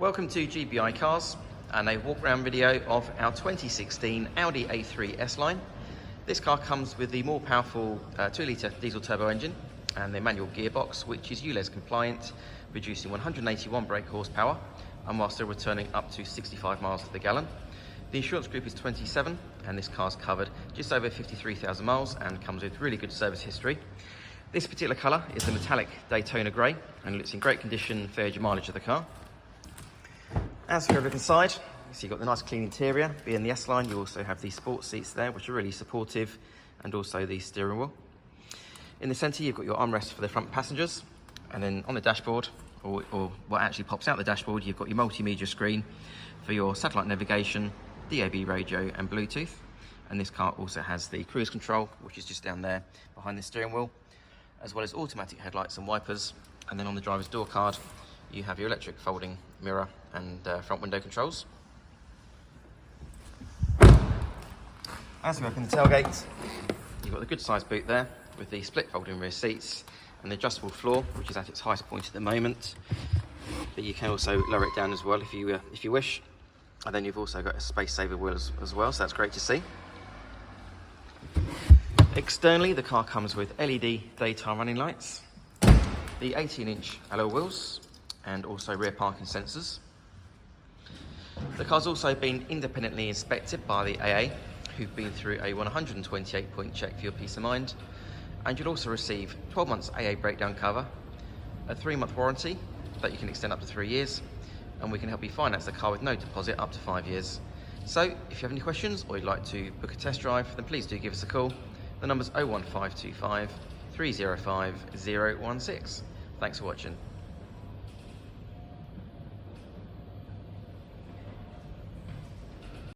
Welcome to GBI Cars and a walk around video of our 2016 Audi A3 S Line. This car comes with the more powerful 2-litre diesel turbo engine and the manual gearbox, which is ULEZ compliant, producing 181 brake horsepower and while still returning up to 65 miles to the gallon. The insurance group is 27 and this car's covered just over 53,000 miles and comes with really good service history. This particular colour is the metallic Daytona grey and it's in great condition for your mileage of the car. As we go inside, so you've got the nice clean interior. Being the S Line, you also have the sports seats there, which are really supportive, and also the steering wheel. In the centre, you've got your armrest for the front passengers, and then on the dashboard, or what actually pops out the dashboard, you've got your multimedia screen for your satellite navigation, DAB radio, and Bluetooth. And this car also has the cruise control, which is just down there behind the steering wheel, as well as automatic headlights and wipers. And then on the driver's door card, you have your electric folding mirror and front window controls. As we open the tailgate, you've got the good sized boot there with the split folding rear seats and the adjustable floor, which is at its highest point at the moment. But you can also lower it down as well if you wish. And then you've also got a space saver wheel as well, so that's great to see. Externally, the car comes with LED daytime running lights, the 18-inch alloy wheels, and also rear parking sensors. The car's also been independently inspected by the AA, who've been through a 128-point check for your peace of mind, and you'll also receive 12 months AA breakdown cover, a 3-month warranty that you can extend up to 3 years, and we can help you finance the car with no deposit up to 5 years. So if you have any questions or you'd like to book a test drive, then please do give us a call. The number's 01525 305 016. Thanks for watching.